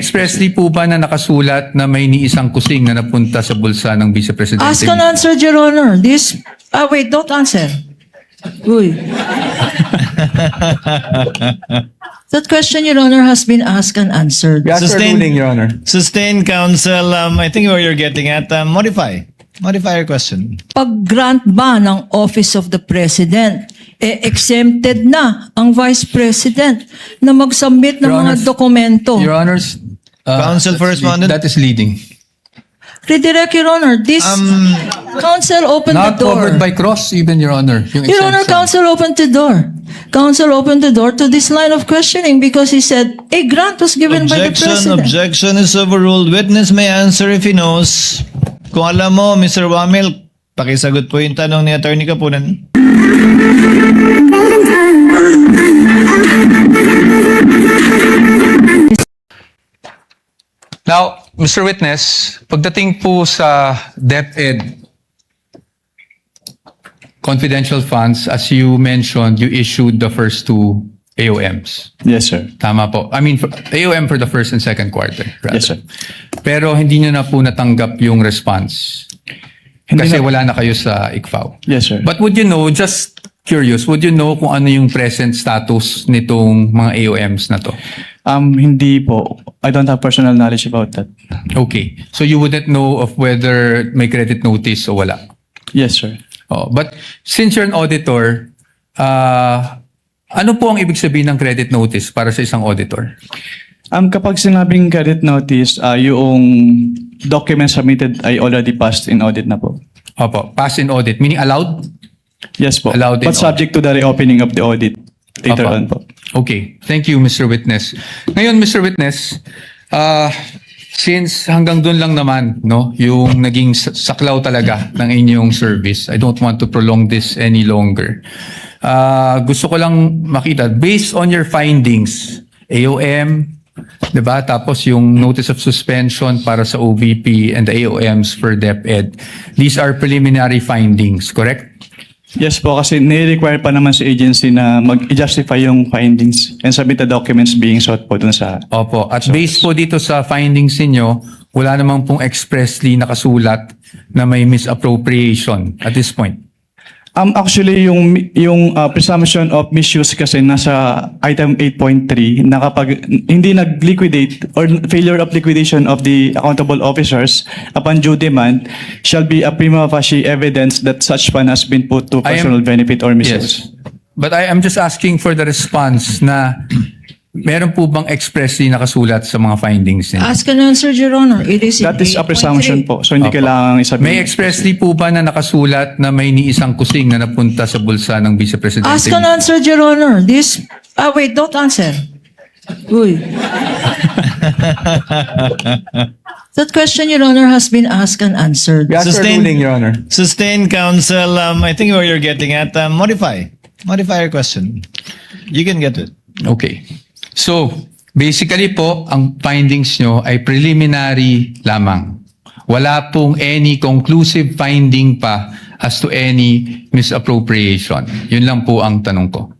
expressly po ba na nakasulat na may niisang kusing na napunta sa bulsa ng Vice Presidente? Ask and answer, Your Honor. Wait, don't answer. Uy. That question, Your Honor, has been asked and answered. Yes, Sustain- ruling, Your Honor. Sustained counsel, I think where you're getting at, modify your question. Pag-grant ba ng Office of the President, exempted na ang Vice President na mag-submit ng Your mga Honor, dokumento? Your Honors, Counsel for respondent. that is leading. Redirect, Your Honor. This counsel opened the Not door. covered by cross, even, Your Honor. Yung Your Honor, exemption. counsel opened the door. Counsel opened the door to this line of questioning because he said a grant was given by the President. Objection is overruled. Witness may answer if he knows. Kung alam mo, Mr. Wamil, pakisagot po yung tanong ni Attorney Kapunan. Now, Mr. Witness, pagdating po sa DepEd confidential funds, as you mentioned, you issued the first two AOMs. Yes, sir. Tama po. I mean, AOM for the first and second quarter. Rather. Yes, sir. Pero hindi nyo na po natanggap yung response. Hindi Kasi na- wala na kayo sa ICFAO. Yes, sir. But would you know, just curious, would you know kung ano yung present status nitong mga AOMs na to? Hindi po. I don't have personal knowledge about that. Okay. So you wouldn't know of whether may credit notice o wala? Yes, sir. Oh, but since you're an auditor, ano po ang ibig sabihin ng credit notice para sa isang auditor? Kapag sinabing credit notice, yung document submitted ay already passed in audit na po. Opo, pass in audit, meaning allowed? Yes po. Allowed in But subject to the reopening of the audit later Opo. on po. Okay. Thank you, Mr. Witness. Ngayon, Mr. Witness, since hanggang doon lang naman, no, yung naging saklaw talaga ng inyong service, I don't want to prolong this any longer. Gusto ko lang makita, based on your findings, AOM, diba? Tapos yung notice of suspension para sa OVP and the AOMs for DepEd, these are preliminary findings, correct? Yes po, kasi nire-require pa naman sa agency na mag-justify yung findings and submit the documents being sought po dun sa... Opo. At based po dito sa findings ninyo, wala namang pong expressly nakasulat na may misappropriation at this point. Actually, yung presumption of misuse kasi nasa item 8.3 na kapag hindi nag-liquidate or failure of liquidation of the accountable officers upon due demand shall be a prima facie evidence that such fund has been put to personal benefit or misuse. Yes. But I am just asking for the response na meron po bang expressly nakasulat sa mga findings ninyo? Ask and answer, Your Honor. It is in That is a 8.3. presumption po. So hindi Opo. kailangan isabihin. May expressly po ba na nakasulat na may niisang kusing na napunta sa bulsa ng Vice Presidente? Ask and answer, Your Honor. Wait, don't answer. Uy. That question, Your Honor, has been asked and answered. Yes, sir, Sustained- ruling, Your Honor. Sustained counsel, I think where you're getting at, modify your question. You can get it. Okay. So, basically po, ang findings nyo ay preliminary lamang. Wala pong any conclusive finding pa as to any misappropriation. Yun lang po ang tanong ko.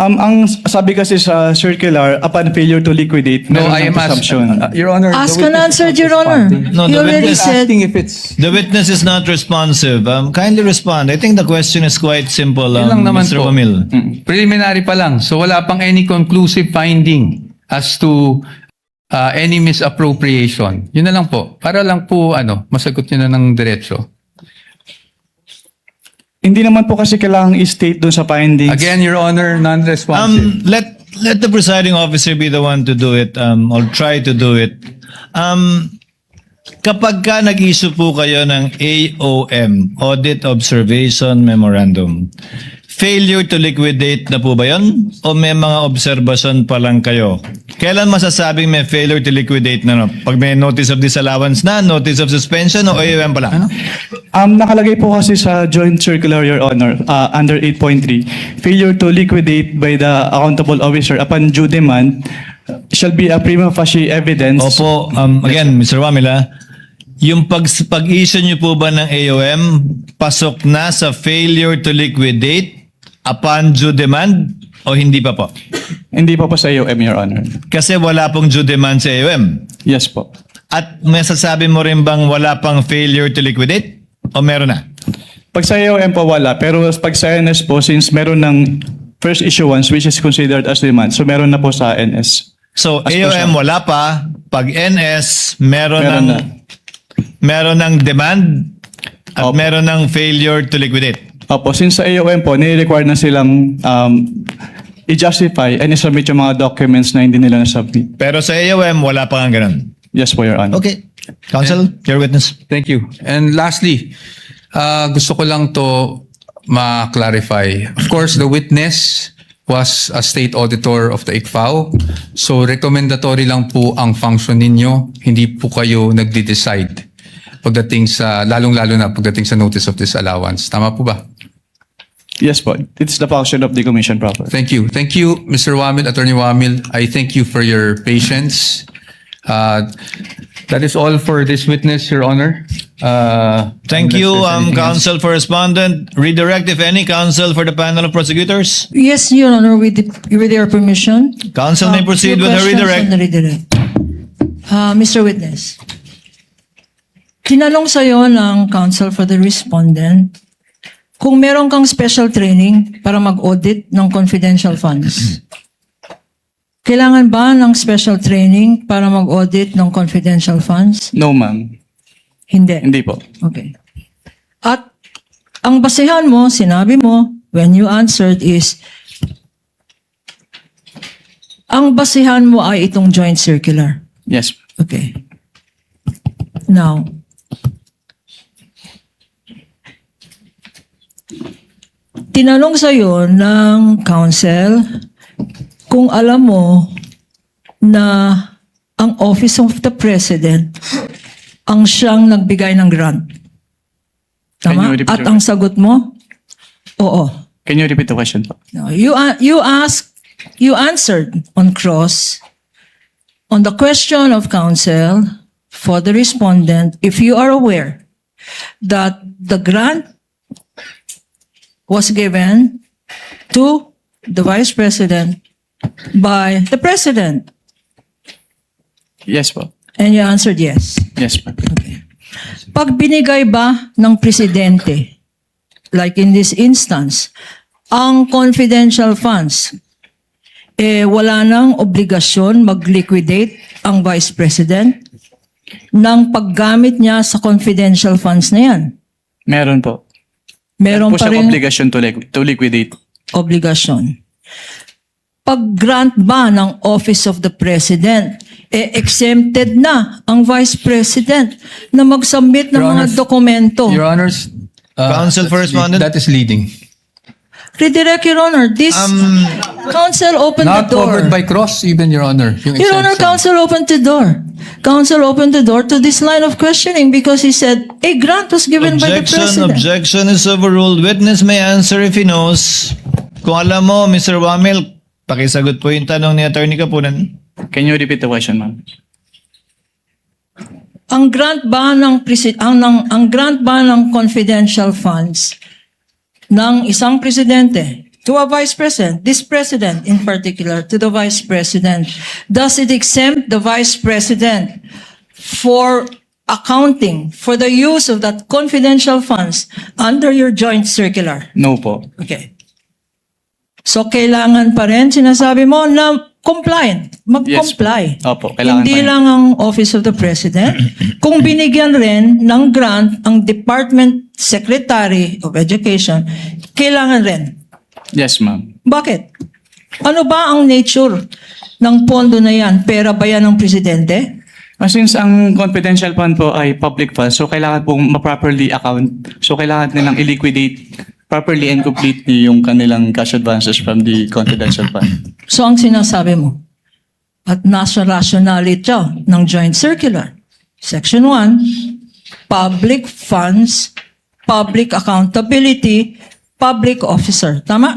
Ang sabi kasi sa circular, upon failure to liquidate, No, meron I ng am presumption. Your Honor, Ask the and witness answer, is not Your Honor. responding. No, He the already witness said, Asking if it's... The witness is not responsive. Kindly respond. I think the question is quite simple, Yun lang naman Mr. po. Wamil. Preliminary pa lang. So wala pang any conclusive finding as to any misappropriation. Yun na lang po. Para lang po masagot nyo na ng diretso. Hindi naman po kasi kailangang i-state doon sa findings. Again, Your Honor, non-responsive. Let the presiding officer be the one to do it, or try to do it. Kapag ka nag-issue po kayo ng AOM, Audit Observation Memorandum, failure to liquidate na po ba yun? O may mga observation pa lang kayo? Kailan masasabing may failure to liquidate na? Pag may notice of disallowance na, notice of suspension, o AOM pa lang? Nakalagay po kasi sa joint circular, Your Honor, under 8.3, failure to liquidate by the accountable officer upon due demand shall be a prima facie evidence. Opo, again, Mr. Wamila, yung pag-issue nyo po ba ng AOM, pasok na sa failure to liquidate upon due demand o hindi pa po? Hindi pa po sa AOM, Your Honor. Kasi wala pong due demand sa AOM. Yes po. At masasabi mo rin bang wala pang failure to liquidate? O meron na? Pag sa AOM po wala, pero pag sa NS po, since meron ng first issuance which is considered as demand, so meron na po sa NS. So, As per AOM siya. wala pa. Pag NS, meron Meron ng, na. meron ng demand at Opo. meron ng failure to liquidate. Opo, since sa AOM po, nire-require na silang i-justify and i-submit yung mga documents na hindi nila na-submit. Pero sa AOM, wala pa nga ganun. Yes po, Your Honor. Okay. Counsel, your witness. Thank you. And lastly, gusto ko lang to ma-clarify. Of course, the witness was a state auditor of the ICFAO. So recommendatory lang po ang function ninyo. Hindi po kayo nagde-decide pagdating sa, lalong-lalo na pagdating sa notice of disallowance. Tama po ba? Yes po. It's the function of the commission proper. Thank you. Thank you, Mr. Wamil, Attorney Wamil. I thank you for your patience. That is all for this witness, Your Honor. Thank unless you, there's anything else. counsel for respondent. Redirect, if any, counsel for the panel of prosecutors. Yes, Your Honor, with your permission. Counsel may proceed Few with the questions redirect. on the redirect. Mr. Witness, tinanong sa'yo ng counsel for the respondent kung meron kang special training para mag-audit ng confidential funds. Kailangan ba ng special training para mag-audit ng confidential funds? No, ma'am. Hindi. Hindi po. Okay. At ang basehan mo, sinabi mo, when you answered is, ang basehan mo ay itong joint circular. Yes. Okay. Now, tinanong sa'yo ng counsel kung alam mo na ang Office of the President ang siyang nagbigay ng grant. Can Tama? you repeat At your- ang sagot mo? Oo. Can you repeat the question po? No, you answered on cross on the question of counsel for the respondent if you are aware that the grant was given to the Vice President by the President. Yes po. And you answered yes. Yes po. Pag binigay ba ng presidente, like in this instance, ang confidential funds, wala nang obligasyon mag-liquidate ang Vice President ng paggamit niya sa confidential funds na yan. Meron po. Meron po pa siyang rin obligation to liquidate. obligasyon. Pag-grant ba ng Office of the President, exempted na ang Vice President na mag-submit ng Your mga Honors- dokumento. Your Honors, Counsel for respondent. that is leading. Redirect, Your Honor. This counsel opened the Not door. covered by cross even, Your Honor. Yung Your Honor, exemption. counsel opened the door. Counsel opened the door to this line of questioning because he said a grant was given by the President. Objection is overruled. Witness may answer if he knows. Kung alam mo, Mr. Wamil, pakisagot po yung tanong ni Attorney Kapunan. Can you repeat the question, ma'am? Ang grant ba ng confidential funds ng isang presidente to a vice president, this president in particular, to the vice president, does it exempt the vice president for accounting for the use of that confidential funds under your joint circular? No po. Okay. So, kailangan pa rin, sinasabi mo, na compliant, mag-comply. Yes. Opo, kailangan Hindi pa rin. lang ang Office of the President. Kung binigyan rin ng grant ang Department Secretary of Education, kailangan rin. Yes, ma'am. Bakit? Ano ba ang nature ng pondo na yan? Pera ba yan ng Presidente? Since ang confidential fund po ay public fund, so kailangan pong ma-properly account. So kailangan nilang i-liquidate properly and completely yung kanilang cash advances from the confidential fund. So, ang sinasabi mo, at nasa rationality ng joint circular. Section 1, public funds, public accountability, public officer. Tama?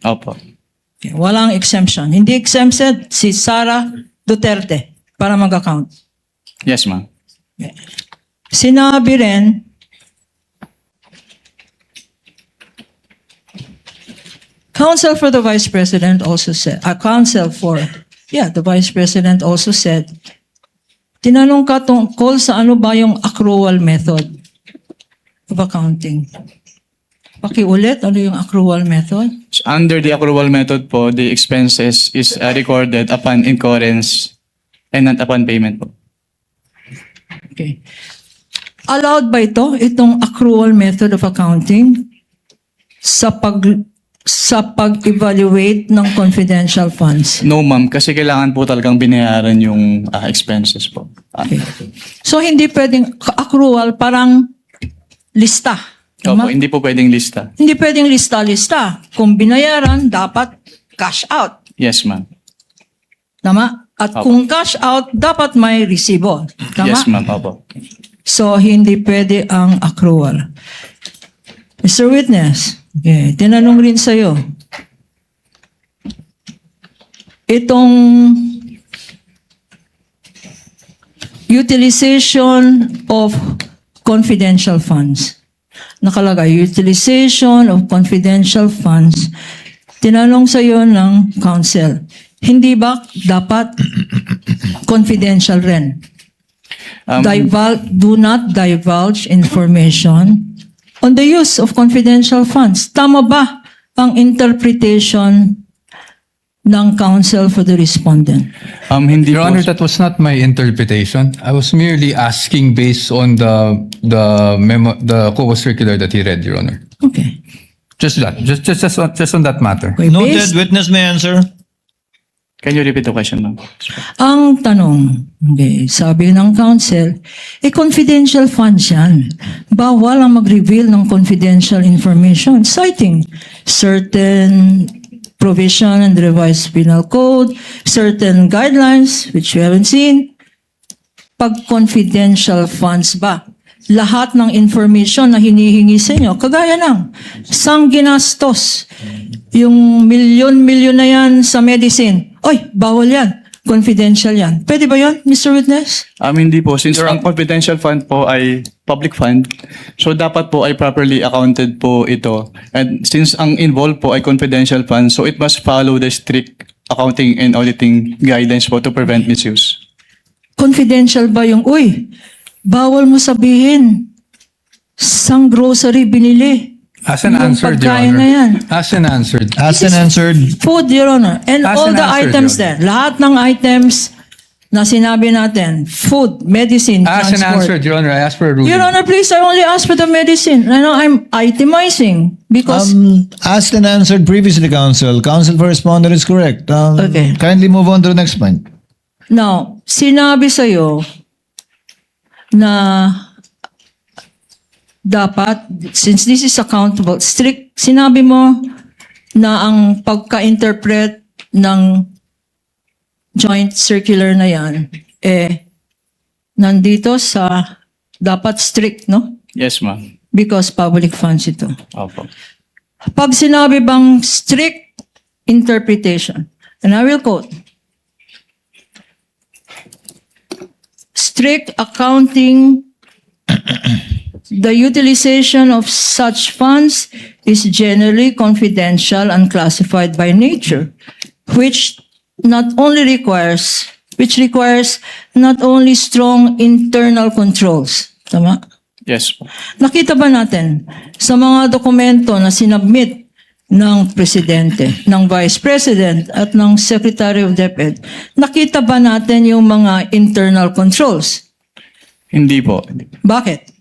Opo. Okay, walang exemption. Hindi exempted si Sara Duterte para mag-account. Yes, ma'am. Sinabi rin, Counsel for the Vice President also said, the Vice President also said, tinanong ka tungkol sa ano ba yung accrual method of accounting. Pakiulit, ano yung accrual method? Under the accrual method po, the expenses is recorded upon incurrence and not upon payment po. Okay. Allowed ba itong accrual method of accounting sa pag-evaluate ng confidential funds? No ma'am, kasi kailangan po talagang binayaran yung expenses po. Okay. So hindi pwedeng accrual, parang lista. Opo, Tama? hindi po pwedeng lista. Hindi pwedeng lista-lista. Kung binayaran, dapat cash out. Yes ma'am. Tama? At Opo. kung cash out, dapat may resibo. Tama? Yes ma'am, opo. So, hindi pwede ang accrual. Mr. Witness, okay, tinanong rin sa'yo. Itong utilization of confidential funds. Nakalagay, utilization of confidential funds. Tinanong sa'yo ng counsel, hindi ba dapat confidential rin? Do not divulge information on the use of confidential funds. Tama ba ang interpretation ng counsel for the respondent? Hindi Your po. Honor, that was not my interpretation. I was merely asking based on the memo, the COA circular that he read, Your Honor. Okay. Just that, just on that matter. Okay, Noted. based- Witness may answer. Can you repeat the question ma'am? Ang tanong, okay, sabi ng counsel, confidential funds yan. Bawal ang mag-reveal ng confidential information, citing certain provision in the revised penal code, certain guidelines, which we haven't seen. Pag confidential funds ba, lahat ng information na hinihingi sa inyo, kagaya ng sang ginastos, yung milyon-milyon na yan sa medicine, oy, bawal yan, confidential yan. Pwede ba yan, Mr. Witness? Hindi po. Since ang confidential fund po ay public fund, so dapat po ay properly accounted po ito. And since ang involved po ay confidential fund, so it must follow the strict accounting and auditing guidelines po to prevent misuse. Confidential ba yung, uy, bawal mo sabihin, sang grocery binili. As an Yung answered, Your pagkain Honor. na yan. As an answered. Asked and answered. Food, Your Honor. And As all an the answer, items Your there. Lahat ng items na sinabi natin. Food, medicine, As an transport. answered, Your Honor. I asked for a ruling. Your Honor, please, I only asked for the medicine. I know I'm itemizing because Asked and answered previously, counsel. Counsel for respondent is correct. Okay. Kindly move on to the next point. now, sinabi sa'yo na dapat, since this is accountable, strict, sinabi mo na ang pagka-interpret ng joint circular na yan, nandito sa dapat strict, no? Yes ma'am. Because public funds ito. Opo. Pag sinabi bang strict interpretation, and I will quote, strict accounting, the utilization of such funds is generally confidential and classified by nature, which requires not only strong internal controls. Tama? Yes po. Nakita ba natin sa mga dokumento na sinubmit ng Presidente, ng Vice President at ng Secretary of DepEd, nakita ba natin yung mga internal controls? Hindi po. Bakit?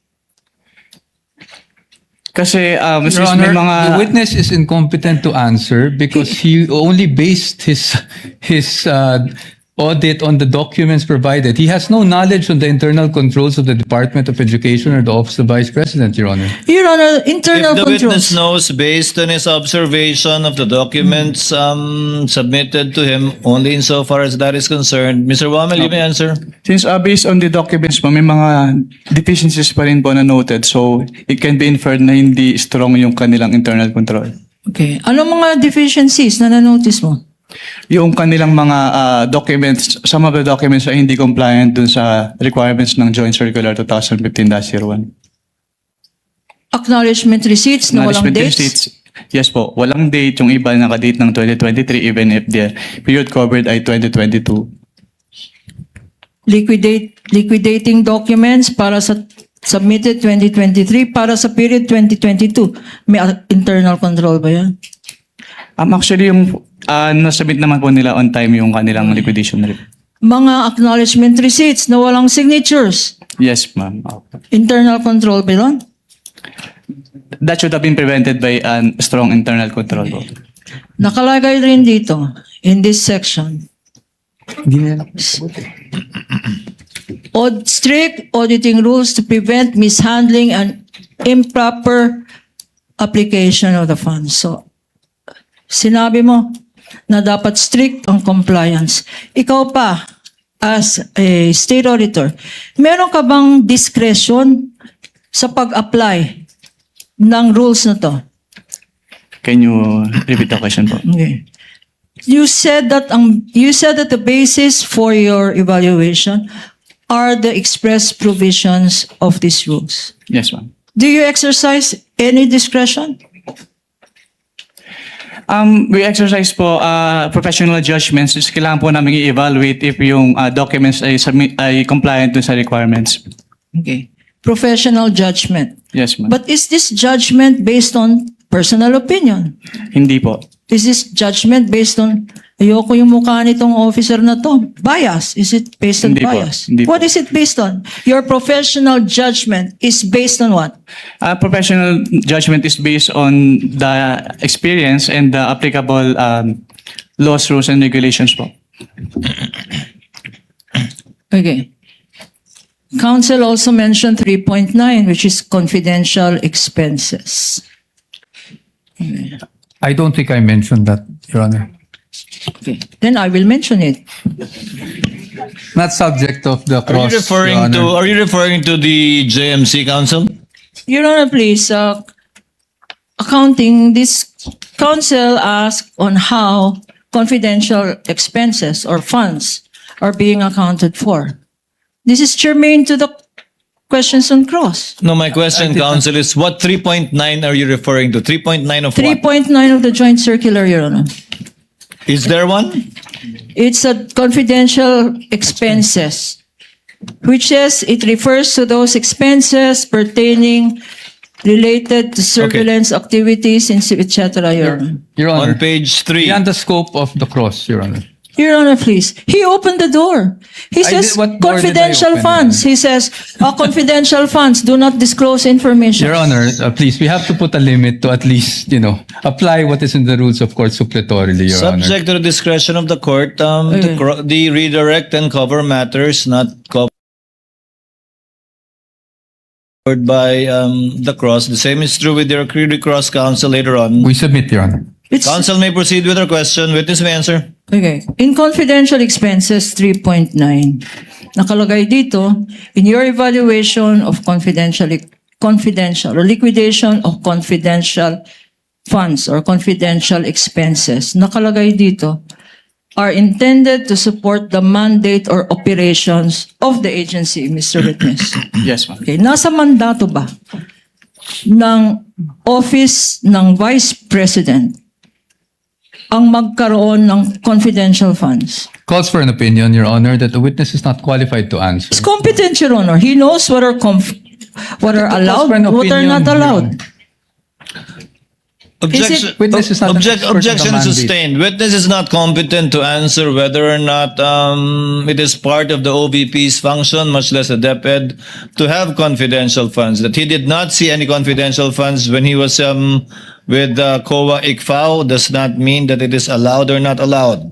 Kasi Your since Honor, may mga... the witness is incompetent to answer because he only based his audit on the documents provided. He has no knowledge on the internal controls of the Department of Education or the Office of Vice President, Your Honor. Your Honor, internal If the witness controls. knows based on his observation of the documents submitted to him only insofar as that is concerned, Mr. Wamel, you may answer. Since based on the documents po, may mga deficiencies pa rin po na noted. So, it can be inferred na hindi strong yung kanilang internal control. Okay. Anong mga deficiencies na na-notice mo? Yung kanilang mga documents, some of the documents ay hindi compliant dun sa requirements ng Joint Circular 2015-01. Acknowledgement receipts na walang Management dates? receipts. Yes po, walang date. Yung iba naka-date ng 2023 even if the period covered ay 2022. Liquidating documents para sa submitted 2023 para sa period 2022. May internal control ba yan? Actually, yung nasubmit naman po nila on time yung kanilang liquidation report. Mga acknowledgement receipts na walang signatures. Yes, ma'am. Internal control ba yun? That should have been prevented by strong internal control po. Nakalagay rin dito, in this section. Strict auditing rules to prevent mishandling and improper application of the funds. So, sinabi mo na dapat strict ang compliance. Ikaw pa, as a state auditor, meron ka bang discretion sa pag-apply ng rules na to? Can you repeat the question po? Okay. You said that the basis for your evaluation are the express provisions of these rules. Yes, ma'am. Do you exercise any discretion? We exercise po professional judgments. Just kailangan po namin i-evaluate if yung documents ay compliant dun sa requirements. Okay. Professional judgment. Yes, ma'am. But is this judgment based on personal opinion? Hindi po. Is this judgment based on, ayoko yung mukha nitong officer na to? Bias. Is it based on Hindi po. bias? Hindi po. What is it based on? Your professional judgment is based on what? Professional judgment is based on the experience and the applicable laws, rules, and regulations po. Okay. Council also mentioned 3.9, which is confidential expenses. I don't think I mentioned that, Your Honor. Okay. Then I will mention it. Not subject of the cross, Your Honor. Are you referring to the JMC Council? Your Honor, please, accounting, this council asked on how confidential expenses or funds are being accounted for. This is germane to the questions on cross. No, my question, Council, is what 3.9 are you referring to? 3.9 of what? 3.9 of the joint circular, Your Honor. Is there one? It's a confidential expenses, which says it refers to those expenses pertaining related to surveillance activities, etc., Your Honor. Your Honor. On page 3. Beyond the scope of the cross, Your Honor. Your Honor, please. He opened the door. He I says did- what door did I confidential open, funds. He says confidential funds do not disclose information. Your Honor, please, we have to put a limit to at least, apply what is in the rules of court suppletorily, Your Honor. Subject to the discretion of the court, the redirect and cover matters not covered by the cross. The same is true with your cross counsel later on. We submit, Your Honor. It's, Counsel may proceed with her question. Witness may answer. okay. In confidential expenses 3.9, nakalagay dito, in your evaluation of confidential or liquidation of confidential funds or confidential expenses, nakalagay dito, are intended to support the mandate or operations of the agency, Mr. Witness. Yes, ma'am. Okay, nasa mandato ba ng Office ng Vice President ang magkaroon ng confidential funds? Calls for an opinion, Your Honor, that the witness is not qualified to answer. It's competent, Your Honor. He knows what are allowed, for an what are opinion, not Your allowed. Objection. Witness is not an expert on the Objection mandate. sustained. Witness is not competent to answer whether or not it is part of the OVP's function, much less a DepEd, to have confidential funds. That he did not see any confidential funds when he was with COA ICFAO does not mean that it is allowed or not allowed.